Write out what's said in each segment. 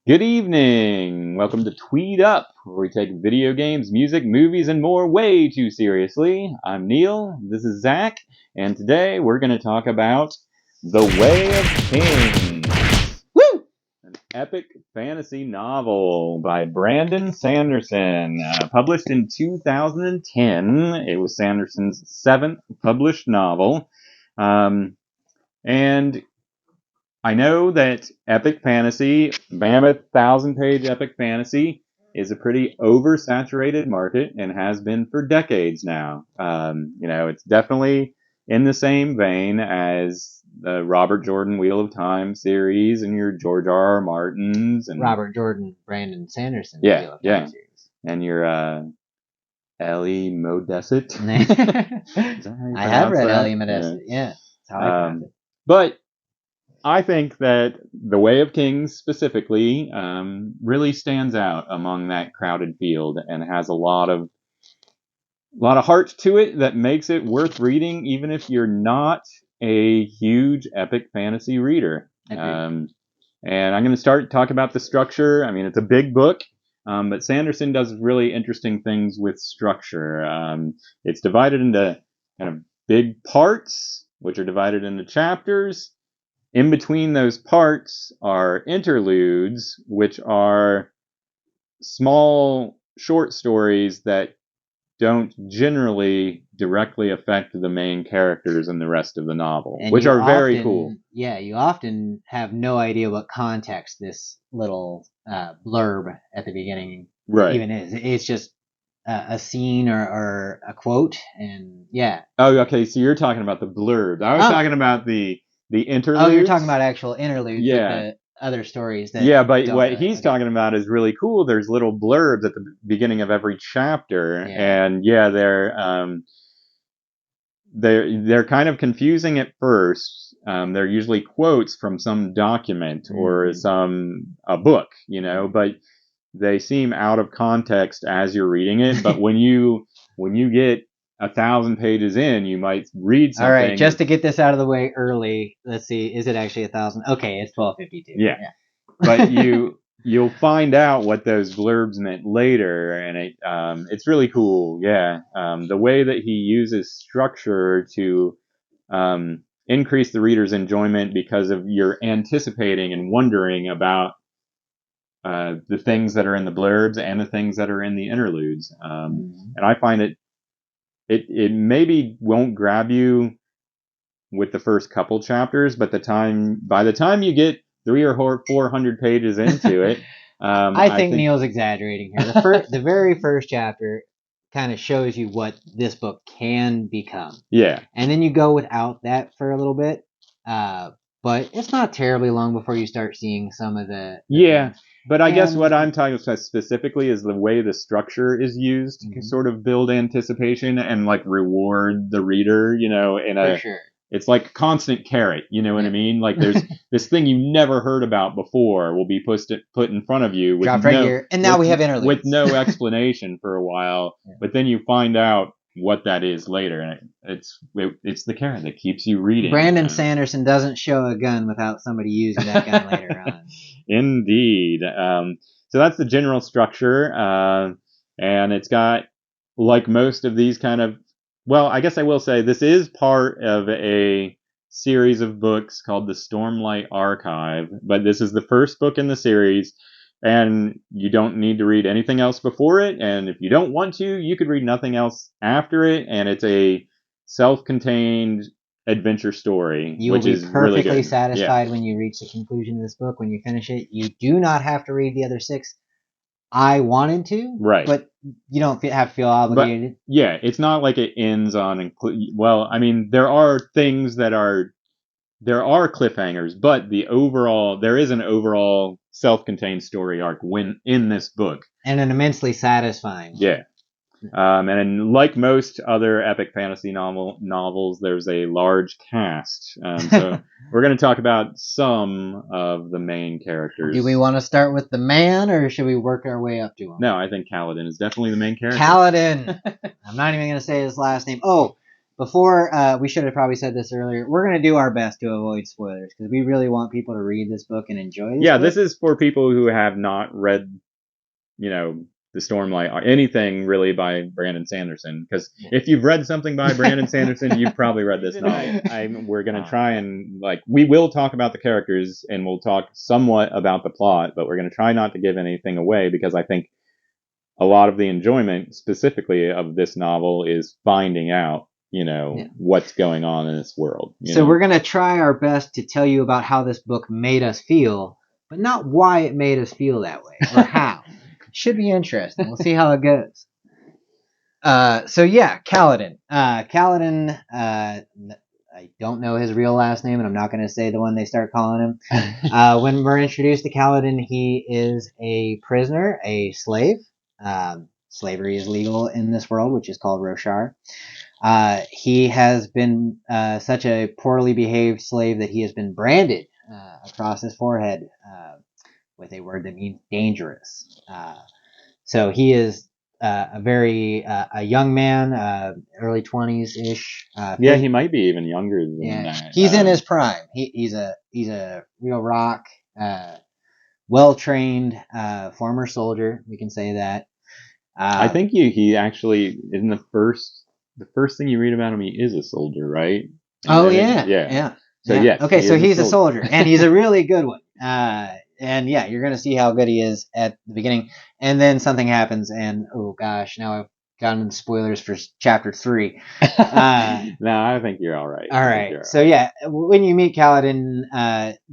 Good evening! Welcome to Tweed Up, where we take video games, music, movies, and more way too seriously. I'm Neil, this is Zac, and today we're going to talk about The Way of Kings. Woo! An epic fantasy novel by Brandon Sanderson, published in 2010. It was Sanderson's seventh published novel. And I know that epic fantasy, mammoth 1,000-page epic fantasy, is a pretty oversaturated market and has been for decades now. It's definitely in the same vein as the Robert Jordan Wheel of Time series and your George R. R. Martins and Robert Jordan, Brandon Sanderson yeah, Wheel of Time series. and your Ellie Modesset. I have read Ellie Modesset. Yeah, that's how I pronounce it. But I think that The Way of Kings specifically really stands out among that crowded field and has a lot of heart to it that makes it worth reading, even if you're not a huge epic fantasy reader. And I'm going to start talk about the structure. I mean, it's a big book, but Sanderson does really interesting things with structure. It's divided into kind of big parts, which are divided into chapters. In between those parts are interludes, which are small short stories that don't generally directly affect the main characters in the rest of the novel, which are very cool. Yeah, you often have no idea what context this little blurb at the beginning even is. It's just a scene or a quote, and yeah. Oh, okay, so you're talking about the blurb. I was talking about the interludes. Oh, you're talking about actual interludes with the other stories. But what he's talking about is really cool. There's little blurbs at the beginning of every chapter, and they're kind of confusing at first. They're usually quotes from some document or a book, but they seem out of context as you're reading it. But when you get 1,000 pages in, you might read something. All right, just to get this out of the way early, let's see, is it actually 1,000? Okay, it's 1252. Yeah. But you'll find out what those blurbs meant later, and it's really cool. Yeah. The way that he uses structure to increase the reader's enjoyment because of you're anticipating and wondering about the things that are in the blurbs and the things that are in the interludes. And I find it maybe won't grab you with the first couple chapters, but by the time you get 300 or 400 pages into it, I think Neil's exaggerating here. The very first chapter kind of shows you what this book can become. Yeah. And then you go without that for a little bit, but it's not terribly long before you start seeing some of the things. But I guess what I'm talking about specifically is the way the structure is used to sort of build anticipation and like reward the reader, for sure. It's like constant carrot, you know what I mean? Like there's this thing you never heard about before will be put in front of you. Dropped right here. And now we have interludes. With no explanation for a while. But then you find out what that is later. And it's the carrot that keeps you reading. Brandon Sanderson doesn't show a gun without somebody using that gun later on. Indeed. So that's the general structure. And it's got, like most of these kind of, well, I guess I will say this is part of a series of books called the Stormlight Archive, but this is the first book in the series, and you don't need to read anything else before it, and if you don't want to, you could read nothing else after it, and it's a self-contained adventure story, which is really good. You will be perfectly satisfied when you reach the conclusion of this book. When you finish it, you do not have to read the other 6. I wanted to, but you don't have to feel obligated. But, yeah, it's not like it ends on. Well, I mean, there are things that are cliffhangers, but there is an overall self-contained story arc in this book, and an immensely satisfying. Yeah. And like most other epic fantasy novels, there's a large cast. So we're going to talk about some of the main characters. Do we want to start with the man, or should we work our way up to him? No, I think Paladin is definitely the main character. Paladin! I'm not even going to say his last name. Oh, before we should have probably said this earlier. We're going to do our best to avoid spoilers because we really want people to read this book and enjoy this. Yeah, book. This is for people who have not read, the Stormlight or anything really by Brandon Sanderson. Because if you've read something by Brandon Sanderson, you've probably read this novel. We're going to try and we will talk about the characters and we'll talk somewhat about the plot, but we're going to try not to give anything away because I think a lot of the enjoyment specifically of this novel is finding out, what's going on in this world. So we're going to try our best to tell you about how this book made us feel, but not why it made us feel that way or how. Should be interesting. We'll see how it goes. So yeah, Paladin. Paladin, I don't know his real last name, and I'm not going to say the one they start calling him. When we're introduced to Paladin, he is a prisoner, a slave. Slavery is legal in this world, which is called Roshar. He has been such a poorly behaved slave that he has been branded across his forehead with a word that means dangerous. So he is a young man, early 20s ish. Yeah, he might be even younger than that. He's in his prime. He's a real rock, well trained former soldier. We can say that. I think he actually in the first thing you read about him, he is a soldier, right? Yeah. So yes. Okay, so he's a soldier, and he's a really good one. And yeah, you're going to see how good he is at the beginning. And then something happens, and oh gosh, now I've gotten into spoilers for chapter 3. No, I think you're all right. All right. So yeah, when you meet Paladin,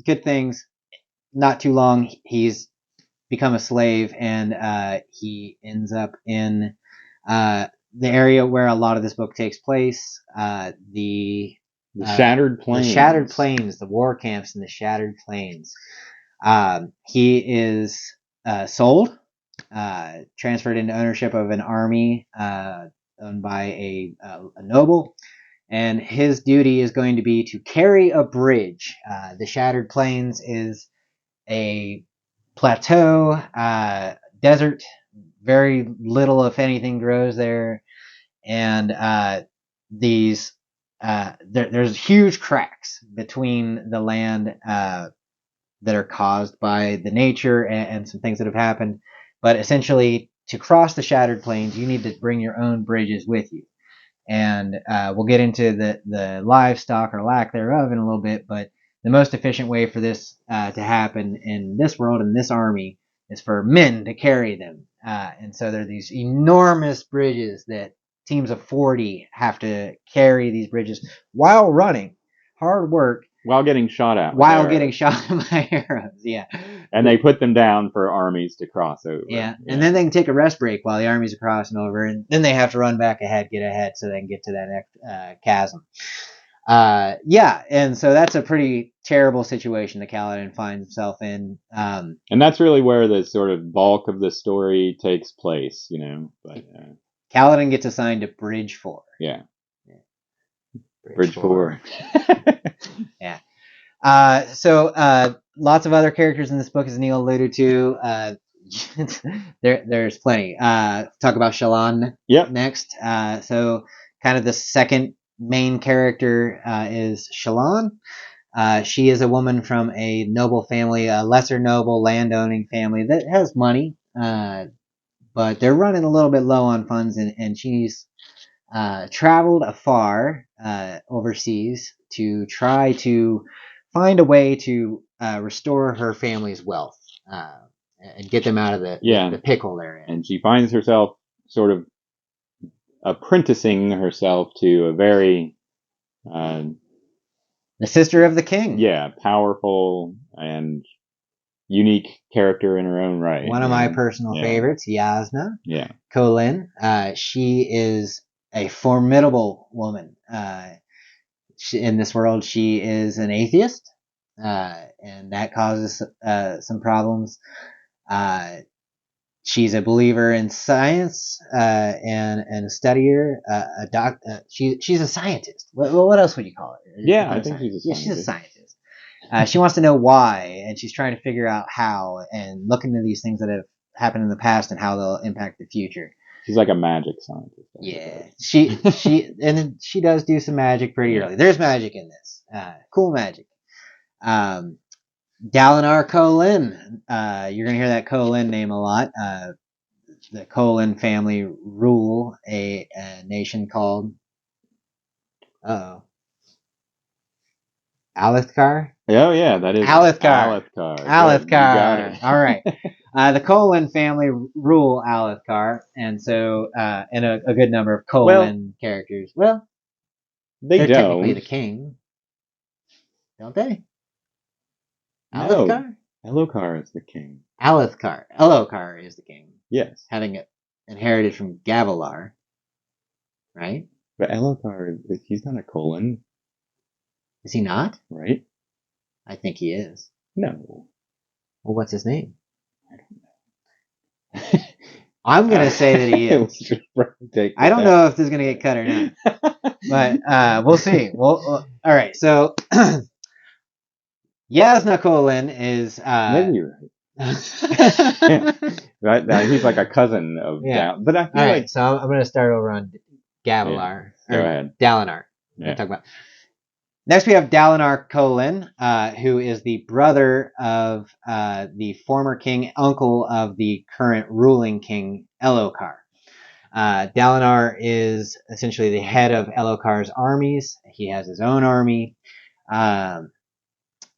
good things. Not too long, he's become a slave, and he ends up in the area where a lot of this book takes place. The Shattered Plains. The Shattered Plains, the war camps in the Shattered Plains. He is sold, transferred into ownership of an army owned by a noble, and his duty is going to be to carry a bridge. The Shattered Plains is a plateau, desert, very little, if anything, grows there, and there's huge cracks between the land that are caused by the nature and some things that have happened. But essentially, to cross the Shattered Plains, you need to bring your own bridges with you. And we'll get into the livestock or lack thereof in a little bit, but the most efficient way for this to happen in this world, in this army, is for men to carry them. And so there are these enormous bridges that teams of 40 have to carry these bridges while running. Hard work. While getting shot at. While getting shot by arrows, yeah. And they put them down for armies to cross over. Yeah, and then they can take a rest break while the armies are crossing over, and then they have to run back ahead, get ahead, so they can get to that next chasm. And so that's a pretty terrible situation that Paladin finds himself in. And that's really where the sort of bulk of the story takes place, But Paladin gets assigned to Bridge 4. Yeah. Bridge 4. Yeah. So lots of other characters in this book, as Neil alluded to. There's plenty. Talk about Shallan next. So kind of the second main character is Shallan. She is a woman from a noble family, a lesser noble landowning family that has money, but they're running a little bit low on funds, and she's traveled afar overseas to try to find a way to restore her family's wealth and get them out of the pickle they're in. And she finds herself sort of apprenticing herself to a very the sister of the king. Yeah, powerful and unique character in her own right. One of my personal favorites, Yasna. Yeah. Kholin. She is a formidable woman. In this world, she is an atheist, and that causes some problems. She's a believer in science and a studier. She's a scientist. What else would you call it? Yeah, I think she's a scientist. Yeah, she's a scientist. She wants to know why, and she's trying to figure out how, and look into these things that have happened in the past and how they'll impact the future. She's like a magic scientist. Yeah, she does do some magic pretty early. There's magic in this. Cool magic. Dalinar Kholin. You're gonna hear that Kholin name a lot. The Kholin family rule a nation called Alethkar. Oh yeah, that is Alethkar. Alethkar. Alethkar. You got it. All right. The Kholin family rule Alethkar, and so and a good number of Kholin characters. Well, they're technically the king, don't they? Alethkar? No, Elokar is the king. Alethkar. Elokar is the king. Yes. Having it inherited from Gavilar, right? But Elokar, he's not a Kholin. Is he not? Right? I think he is. No. Well, what's his name? I don't know. I'm going to say that he is. I don't know if this is going to get cut or not. But we'll see. All right. So, Yasna Kholin is... Maybe you're right. He's like a cousin of... Yeah. But I feel like... So I'm going to start over on Gavilar. Yeah. Go ahead. Dalinar. Yeah. Talk about. Next, we have Dalinar Kholin, who is the brother of the former king, uncle of the current ruling king, Elokar. Dalinar is essentially the head of Elokar'S armies. He has his own army.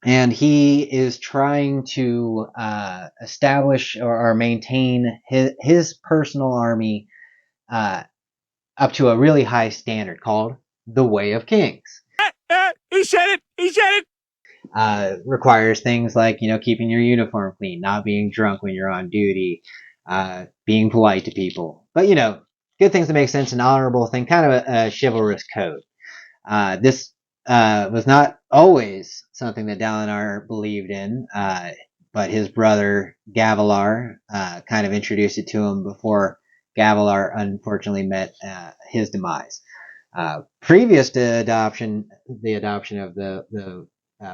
And he is trying to establish or maintain his personal army up to a really high standard called the Way of Kings. He said it! Requires things like, keeping your uniform clean, not being drunk when you're on duty, being polite to people. But, good things that make sense, an honorable thing, kind of a chivalrous code. This was not always something that Dalinar believed in, but his brother Gavilar kind of introduced it to him before Gavilar unfortunately met his demise. Previous to the adoption of the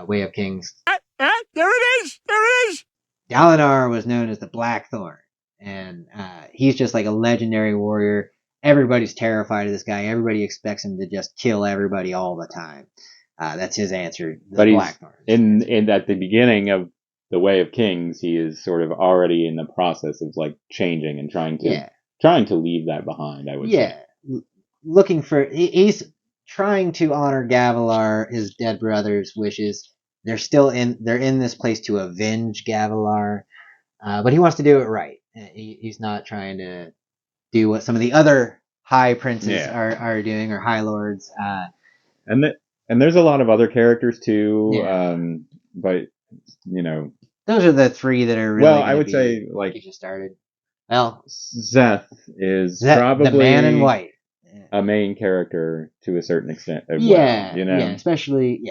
Way of Kings, there it is! Dalinar was known as the Blackthorn, and he's just like a legendary warrior. Everybody's terrified of this guy. Everybody expects him to just kill everybody all the time. That's his answer. But he's in at the beginning of the Way of Kings, he is sort of already in the process of like changing and trying to leave that behind. I would say. Looking for he's trying to honor Gavilar, his dead brother's wishes. They're in this place to avenge Gavilar, but he wants to do it right. He's not trying to do what some of the other high princes are doing, or high lords. And there's a lot of other characters too. But those are the three that are really. Well, I would say like you just started. Well, Szeth is probably the man in white. A main character to a certain extent. Especially.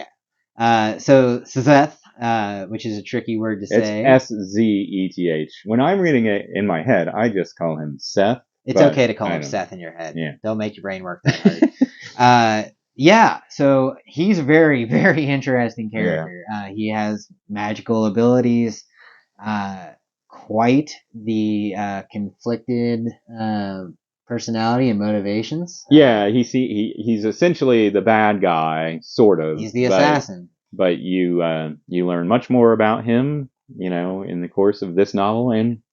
So Szeth, which is a tricky word to say. It's Szeth. When I'm reading it in my head, I just call him Seth. It's okay to call him Seth in your head. Yeah. Don't make your brain work that hard. So he's a very, very interesting character. Yeah. He has magical abilities, quite the conflicted personality and motivations. Yeah, he's essentially the bad guy, sort of. He's the assassin. But you learn much more about him, in the course of this novel and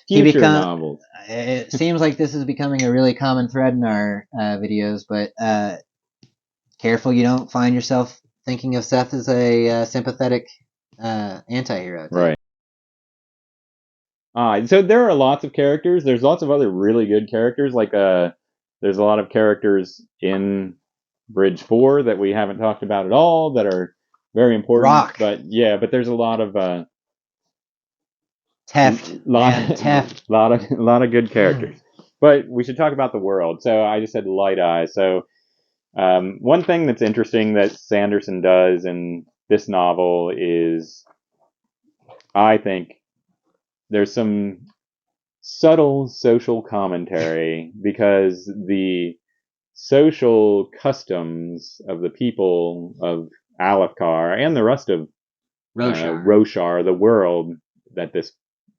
future novels. It seems like this is becoming a really common thread in our videos, but careful you don't find yourself thinking of Szeth as a sympathetic anti-hero. Right. So there are lots of characters. There's lots of other really good characters. Like there's a lot of characters in Bridge 4 that we haven't talked about at all that are very important. Rock. But there's a lot of Teft. A lot of good characters. But we should talk about the world. So I just said Light Eye. So one thing that's interesting that Sanderson does in this novel is, I think, there's some subtle social commentary because the social customs of the people of Alethkar and the rest of Roshar, the world that this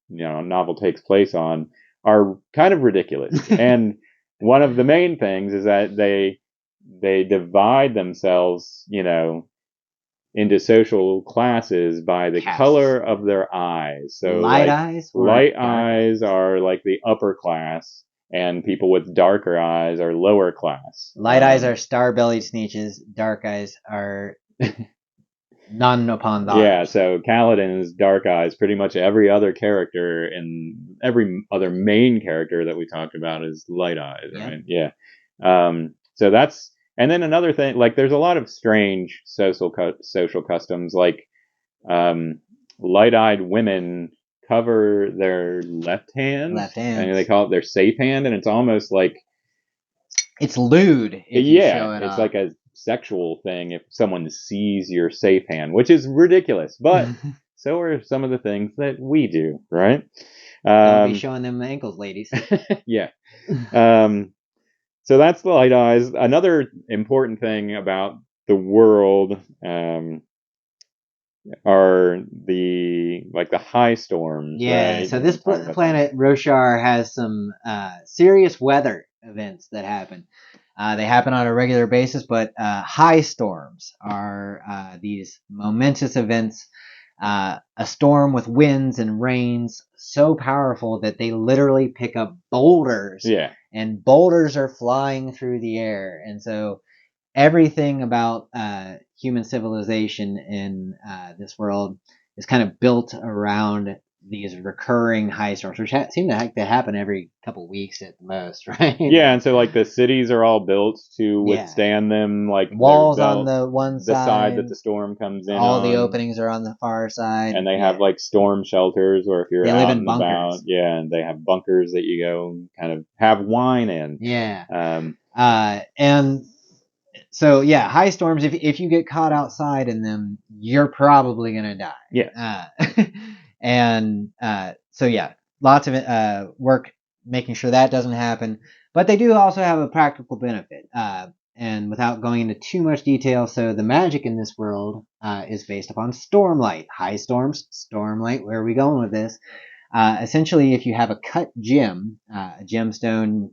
novel takes place on, are kind of ridiculous. And one of the main things is that they divide themselves, into social classes by the color of their eyes. So light eyes? Light eyes are like the upper class, and people with darker eyes are lower class. Light eyes are star-bellied sneeches. Dark eyes are none upon daughters. Yeah, so Paladin's dark eyes. Pretty much every other character and every other main character that we talked about is light eyes, right? Yeah. So that's, and then another thing, like there's a lot of strange social customs, like light-eyed women cover their left hands, and they call it their safe hand, and it's almost like it's lewd. If you show it it's off. like a sexual thing if someone sees your safe hand, which is ridiculous, but so are some of the things that we do, right? Don't be showing them ankles, ladies. Yeah. So that's the light eyes. Another important thing about the world are the high storms. Yeah, right? So this planet Roshar has some serious weather events that happen. They happen on a regular basis, but high storms are these momentous events. A storm with winds and rains so powerful that they literally pick up boulders. Yeah. And boulders are flying through the air. And so everything about human civilization in this world is kind of built around these recurring high storms, which seem to happen every couple weeks at the most, right? Yeah, and so like the cities are all built to withstand them. Like walls on the one side, the side that the storm comes in. All the openings are on the far side, and they have like storm shelters, or if you're they out live in and bunkers. about, and they have bunkers that you go and kind of have wine in. Yeah. And so high storms. If you get caught outside in them, you're probably gonna die. Yeah. And so lots of work making sure that doesn't happen. But they do also have a practical benefit. And without going into too much detail, so the magic in this world is based upon stormlight. High storms, stormlight. Where are we going with this? Essentially, if you have a cut gem, a gemstone,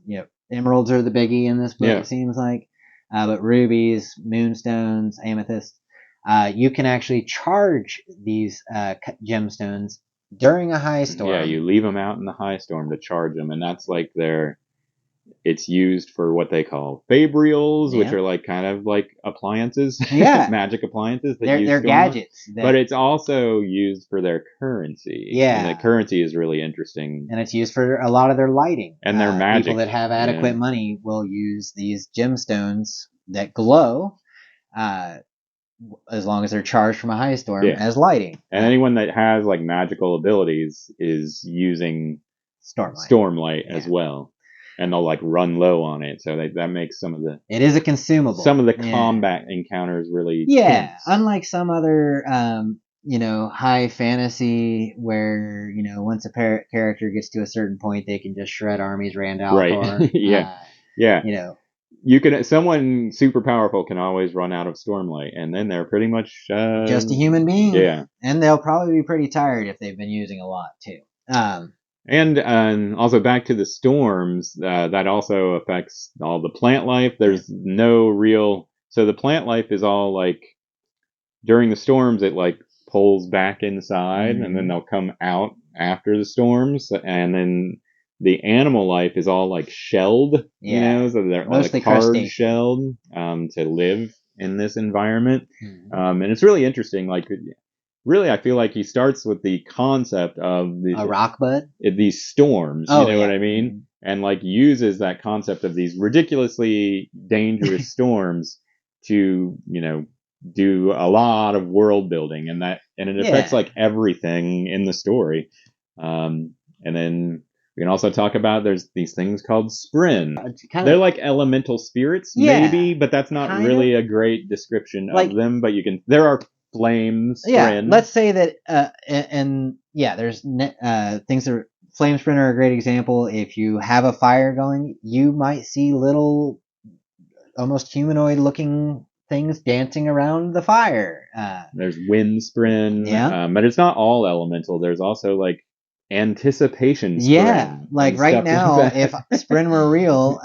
emeralds are the biggie in this book. It seems like. But rubies, moonstones, amethysts, you can actually charge these gemstones during a high storm. Yeah, you leave them out in the high storm to charge them, and that's like it's used for what they call fabrials, which are like kind of like appliances, magic appliances. They're gadgets. But it's also used for their currency. Yeah. And the currency is really interesting. And it's used for a lot of their lighting. And their magic. People that have adequate money will use these gemstones that glow, as long as they're charged from a high storm, as lighting. And anyone that has like magical abilities is using stormlight as well. And they'll like run low on it, so that makes some of the. It is a consumable. Some of the combat encounters really. Yeah, tense. Unlike some other, high fantasy where once a character gets to a certain point, they can just shred armies, Randall. Right. You can. Someone super powerful can always run out of stormlight, and then they're pretty much just a human being. Yeah, and they'll probably be pretty tired if they've been using a lot too. And also back to the storms, that also affects all the plant life. There's no real. So the plant life is all like during the storms, it like pulls back inside, and then they'll come out after the storms, and then the animal life is all like shelled, so they're mostly like hard shelled to live in this environment, and it's really interesting. Like. Really, I feel like he starts with the concept of a rock bud, these storms. You know what I mean? And like uses that concept of these ridiculously dangerous storms to do a lot of world building, and it affects like everything in the story. And then we can also talk about there's these things called Sprin. They're like elemental spirits, maybe, but that's not really a great description of them. But there are flames. Let's say that, there's things that flame sprint are a great example. If you have a fire going, you might see little, almost humanoid-looking things dancing around the fire. There's wind sprint, but it's not all elemental. There's also like anticipation Sprin. Yeah, like right now, if Sprin were real,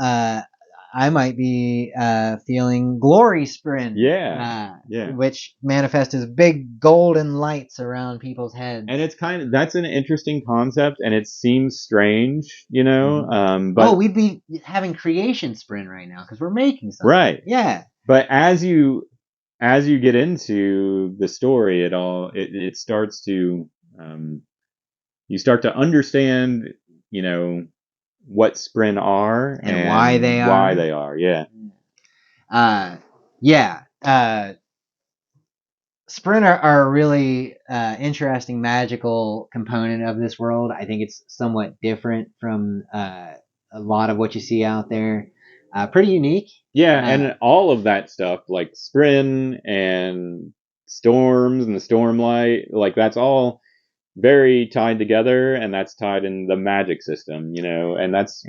I might be feeling glory Sprin. Yeah. Which manifests as big golden lights around people's heads. And it's that's an interesting concept, and it seems strange, you know. But we'd be having creation Sprin right now because we're making something. Right. Yeah. But as you get into the story, it starts to you start to understand, you know, what Sprin are and why they are. Why they are, yeah. Sprin are a really interesting magical component of this world. I think it's somewhat different from a lot of what you see out there. Pretty unique. Yeah, and all of that stuff, like Sprin and storms and the stormlight, like that's all very tied together, and that's tied in the magic system, you know, and that's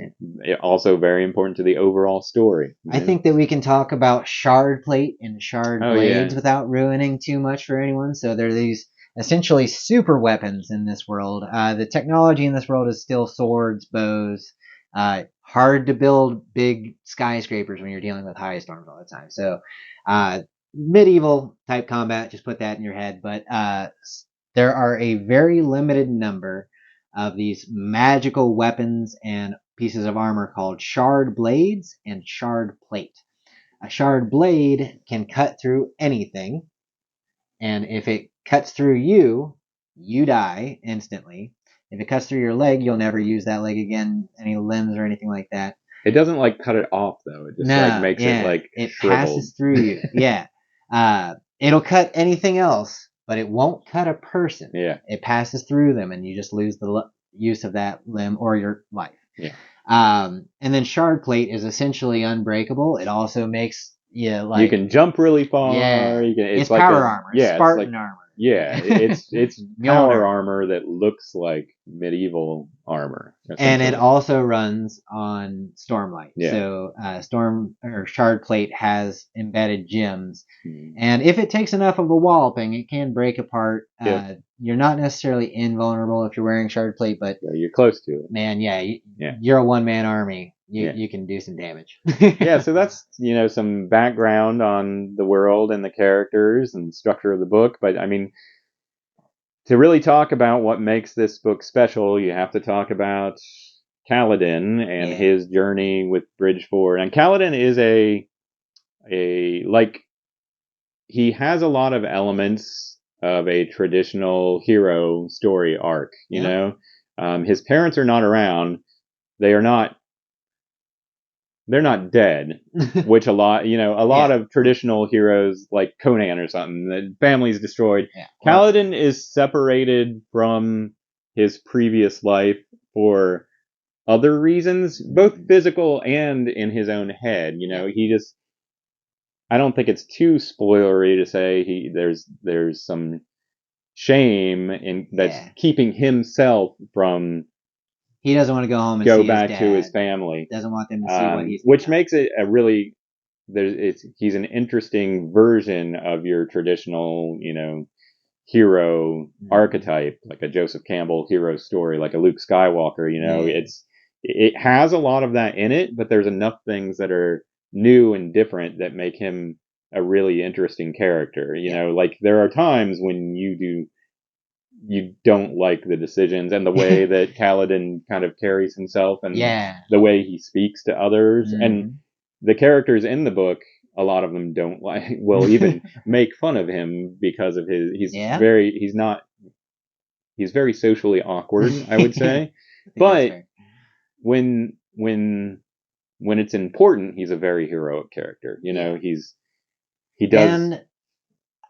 also very important to the overall story. I think that we can talk about shard plate and shard blades without ruining too much for anyone. So there are these essentially super weapons in this world. The technology in this world is still swords, bows, hard to build big skyscrapers when you're dealing with high storms all the time. So medieval type combat, just put that in your head. But there are a very limited number of these magical weapons and pieces of armor called shard blades and shard plate. A shard blade can cut through anything, and if it cuts through you, you die instantly. If it cuts through your leg, you'll never use that leg again, any limbs or anything like that. It doesn't like cut it off though. It just makes it like it shriveled. Passes through you. Yeah. It'll cut anything else, but it won't cut a person. Yeah. It passes through them, and you just lose the use of that limb or your life. Yeah. And then shard plate is essentially unbreakable. It also makes you can jump really far. Yeah. It's like power armor. It's Spartan armor. Yeah, it's power armor that looks like medieval armor. And it also runs on Stormlight. Yeah. So Shard Plate has embedded gems. And if it takes enough of a walloping, it can break apart. You're not necessarily invulnerable if you're wearing Shard Plate, but you're close to it. Man, you're a one-man army. You can do some damage. Yeah, so that's, some background on the world and the characters and the structure of the book. But, I mean, to really talk about what makes this book special, you have to talk about Paladin and his journey with Bridgeford. And Paladin is he has a lot of elements of a traditional hero story arc, you know? His parents are not around. They're not dead, which a lot of traditional heroes like Conan or something, the family's destroyed. Yeah. Paladin is separated from his previous life for other reasons, both physical and in his own head. I don't think it's too spoilery to say there's some shame in that's keeping himself from. He doesn't want to go home and go see back his to his family. Doesn't want them to see what he's which makes it a really he's an interesting version of your traditional, hero archetype, like a Joseph Campbell hero story, like a Luke Skywalker. It has a lot of that in it, but there's enough things that are new and different that make him a really interesting character. Like there are times when you don't like the decisions and the way that Paladin kind of carries himself and the way he speaks to others. And the characters in the book, a lot of them will even make fun of him because of he's very socially awkward, I would say. But when it's important, he's a very heroic character. He does. And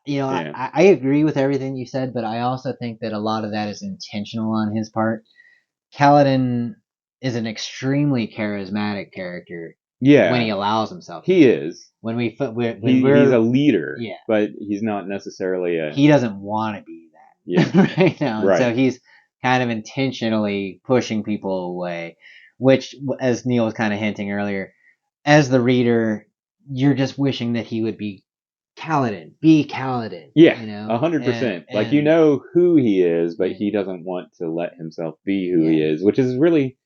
I agree with everything you said, but I also think that a lot of that is intentional on his part. Paladin is an extremely charismatic character. Yeah, when he allows himself. He is. When he's a leader. Yeah, but he's not necessarily He doesn't want to be that. Right now. Right. So he's kind of intentionally pushing people away, which, as Neil was kind of hinting earlier, as the reader, you're just wishing that he would be Kaladin, be Kaladin. Yeah, you know, 100%. Like, and you know who he is, but he doesn't want to let himself be who he is, which is really...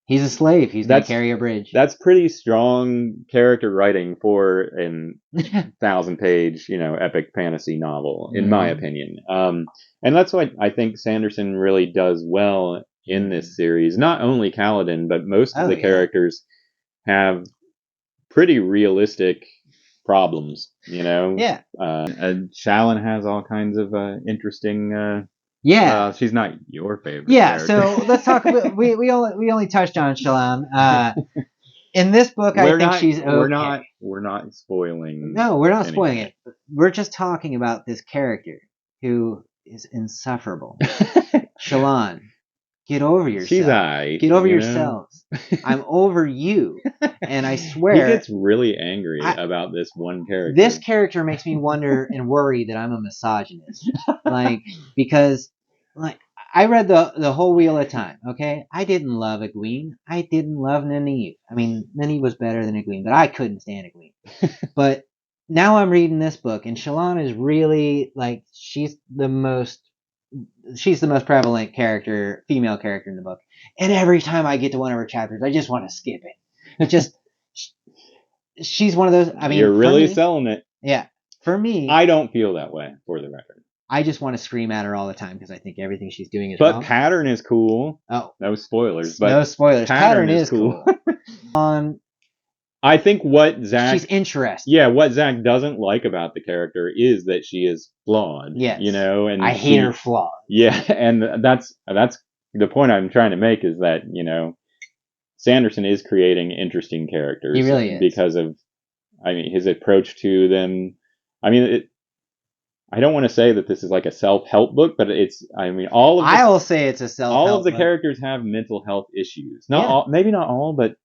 He's a slave. He's going to carry a bridge. That's pretty strong character writing for an 1,000-page, epic fantasy novel, in my opinion. And that's what I think Sanderson really does well in this series. Not only Kaladin, but most of the characters have pretty realistic problems, Yeah. And Shalyn has all kinds of interesting... she's not your favorite. Yeah, character. so let's talk about... we only touched on Shalyn. In this book, I think she's okay. We're not spoiling. No, we're not spoiling it. We're just talking about this character who is insufferable. Shalyn, get over yourself. She's aight. Get over yourselves. I'm over you. And I swear... He gets really angry about this one character. This character makes me wonder and worry that I'm a misogynist. Because I read the whole Wheel of Time, okay? I didn't love Egwene. I didn't love Nynaeve. I mean, Nynaeve was better than Egwene, but I couldn't stand Egwene. But now I'm reading this book, and Shalyn is really, she's the most prevalent character, female character in the book. And every time I get to one of her chapters, I just want to skip it. She's one of those... I mean, you're really selling it. Yeah. For me... I don't feel that way, for the record. I just want to scream at her all the time because I think everything she's doing is wrong. But pattern is cool. Oh. No spoilers. But no spoilers. Pattern is cool. I think what Zac... She's interesting. Yeah, what Zac doesn't like about the character is that she is flawed. Yes. And I hate her flaws. Yeah, and that's the point I'm trying to make is that, Sanderson is creating interesting characters. He really is. Because of, his approach to them. I don't want to say that this is like a self-help book, but I'll say it's a self-help all of the book. characters have mental health issues. Maybe not all, but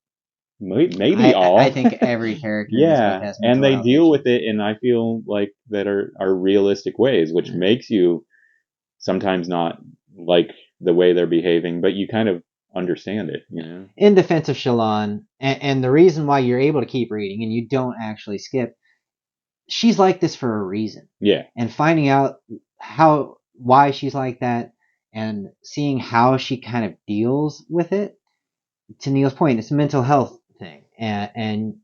maybe all. I think every character in this book has mental and they health deal issues. with it, and I feel like that are realistic ways, which makes you sometimes not like the way they're behaving, but you kind of understand it, In defense of Shalyn, and the reason why you're able to keep reading and you don't actually skip, she's like this for a reason. Yeah. And finding out why she's like that and seeing how she kind of deals with it, to Neil's point, it's a mental health thing. And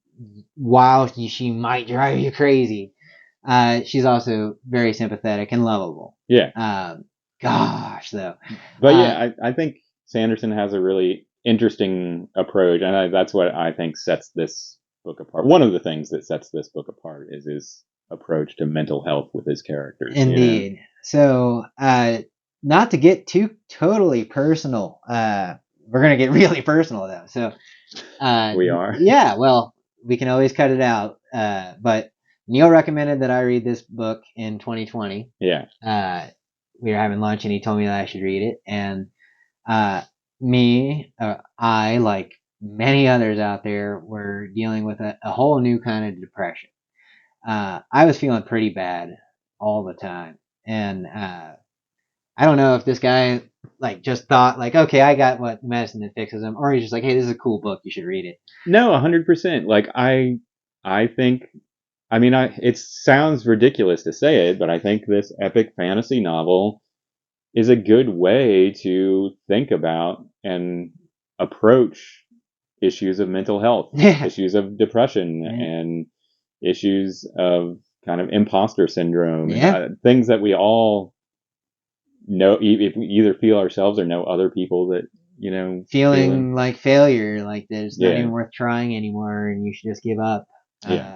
while she might drive you crazy, she's also very sympathetic and lovable. Yeah. Gosh, though. But I think Sanderson has a really interesting approach, and that's what I think sets this book apart. One of the things that sets this book apart is his approach to mental health with his characters. Indeed. So, not to get too totally personal, we're going to get really personal, though. So, we are? Yeah, well, we can always cut it out. But Neil recommended that I read this book in 2020. Yeah. We were having lunch, and he told me that I should read it. And I, like many others out there, were dealing with a whole new kind of depression. I was feeling pretty bad all the time. And I don't know if this guy just thought okay, I got what medicine that fixes him, or he's just like, hey, this is a cool book, you should read it. No, 100%. I think, it sounds ridiculous to say it, but I think this epic fantasy novel is a good way to think about and approach issues of mental health, issues of depression, and issues of kind of imposter syndrome, things that we all know, if we either feel ourselves or know other people that, feeling like failure, like there's not even worth trying anymore, and you should just give up. There's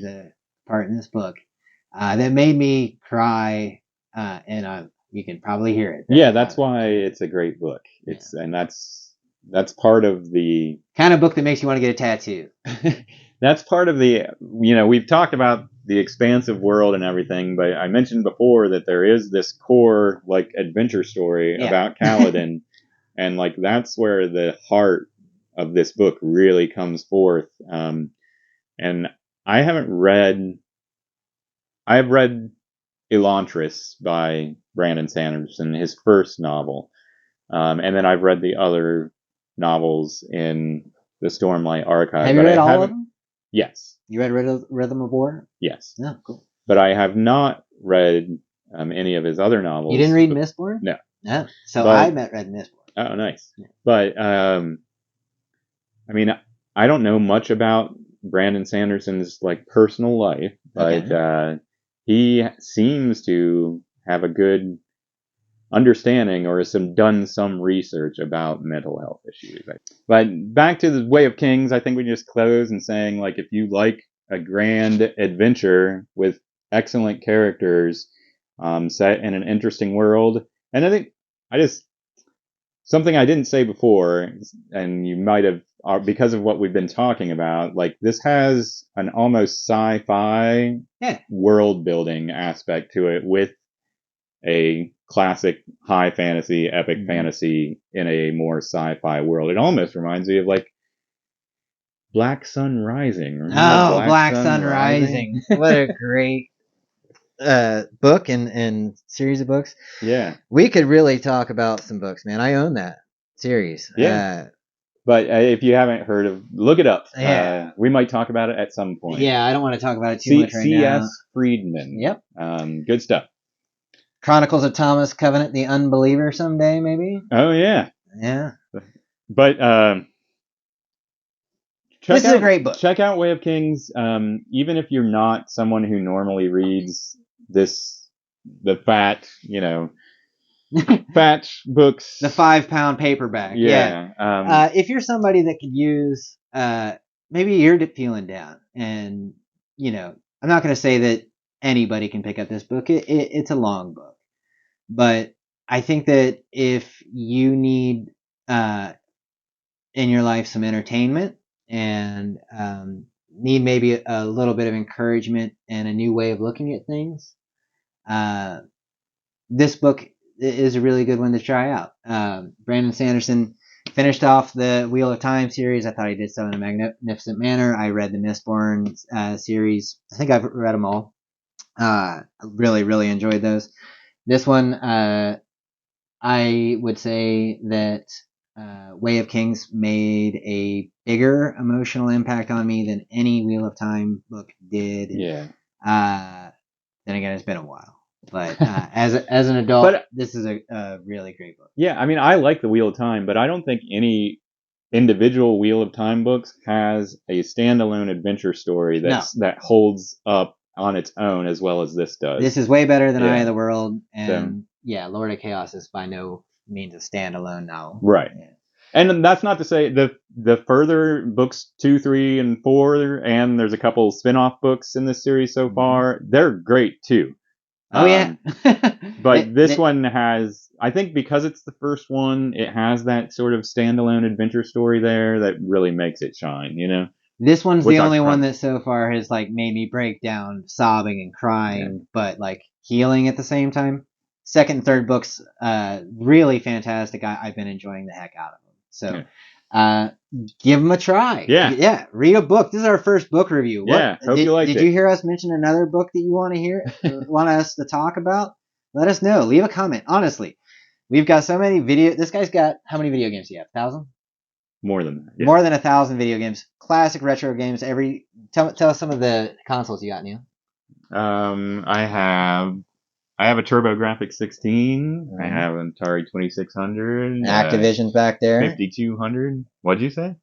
a part in this book that made me cry, and you can probably hear it. That's why it's a great book. And that's part of the kind of book that makes you want to get a tattoo. That's part of the, we've talked about the expansive world and everything, but I mentioned before that there is this core adventure story about Kaladin, and that's where the heart of this book really comes forth. And I've read Elokar'S by Brandon Sanderson, his first novel, and then I've read the other novels in the Stormlight Archive. Have you read all of them? Yes. You read Rhythm of War? Yes. Oh, cool. But I have not read any of his other novels. You didn't read Mistborn? No. No. So I read Mistborn. Oh, nice. Yeah. But, I mean, I don't know much about Brandon Sanderson's, like, personal life, but he seems to have a good understanding or has done some research about mental health issues. But back to the Way of Kings, I think we just close and saying, like, if you like a grand adventure with excellent characters, set in an interesting world, and I think something I didn't say before, and you might have, because of what we've been talking about, like, this has an almost sci-fi world building aspect to it with a classic high fantasy, epic fantasy in a more sci-fi world. It almost reminds me of, like, Black Sun Rising. Remember Black Sun Rising? What a great book and series of books. Yeah. We could really talk about some books, man. I own that series. Yeah. But if you haven't heard of, look it up. Yeah. We might talk about it at some point. Yeah, I don't want to talk about it too much right now. C.S. Friedman. Yep. Good stuff. Chronicles of Thomas Covenant the Unbeliever someday, maybe? Oh, yeah. Yeah. But this is a great book. Check out Way of Kings. Even if you're not someone who normally reads the fat books. The 5-pound paperback. Yeah. If you're somebody that could use, maybe you're feeling down, and, I'm not going to say that anybody can pick up this book. It's a long book. But I think that if you need in your life some entertainment and need maybe a little bit of encouragement and a new way of looking at things, this book is a really good one to try out. Brandon Sanderson finished off the Wheel of Time series. I thought he did so in a magnificent manner. I read the Mistborn series. I think I've read them all. I really, really enjoyed those. This one, I would say that Way of Kings made a bigger emotional impact on me than any Wheel of Time book did. Yeah. Then again, it's been a while. But as an adult, this is a really great book. Yeah, I mean, I like the Wheel of Time, but I don't think any individual Wheel of Time books has a standalone adventure story that holds up on its own as well as this does. This is way better than Eye of the World, and Lord of Chaos is by no means a standalone novel. Right. Yeah. And that's not to say the further books 2, 3, and 4, and there's a couple spin-off books in this series so far, they're great too. Oh, yeah. But this one has, I think because it's the first one, it has that sort of standalone adventure story there that really makes it shine, This one's the only one that so far has, like, made me break down sobbing and crying, but, like, healing at the same time. Second and third books, really fantastic. I've been enjoying the heck out of them. So, give them a try. Yeah. Yeah. Read a book. This is our first book review. Hope you liked it. Did you hear us mention another book that you want to hear, want us to talk about? Let us know. Leave a comment. Honestly, we've got so many this guy's got, how many video games do you have? 1,000? More than that. Yeah. More than 1,000 video games. Classic retro games. Tell us some of the consoles you got, Neil. I have a TurboGrafx 16. I have an Atari 2600. Activision's back there. 5200. What'd you say?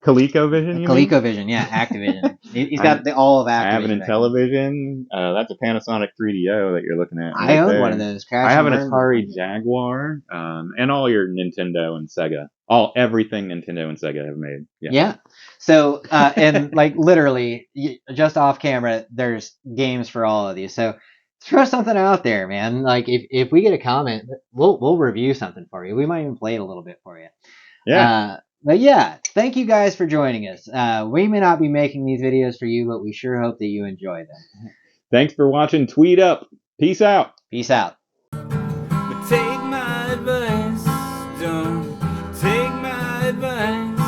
ColecoVision? ColecoVision, yeah, Activision. He's got all of Activision. I have an Intellivision. That's a Panasonic 3DO that you're looking at. I own one of those. I have an Atari Jaguar, and all your Nintendo and Sega. Everything Nintendo and Sega have made. Yeah. So, and like literally, just off camera, there's games for all of these. So, throw something out there, man. Like if we get a comment, we'll review something for you. We might even play it a little bit for you. Yeah. But yeah, thank you guys for joining us. We may not be making these videos for you, but we sure hope that you enjoy them. Thanks for watching Tweed Up. Peace out. Peace out. But take my advice. Don't take my advice.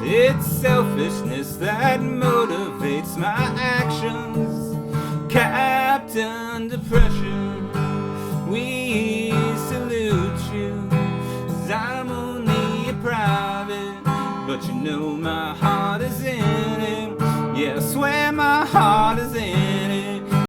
It's selfishness that motivates my actions. Captain Depression, we salute you. 'Cause I'm only a private, but you know my heart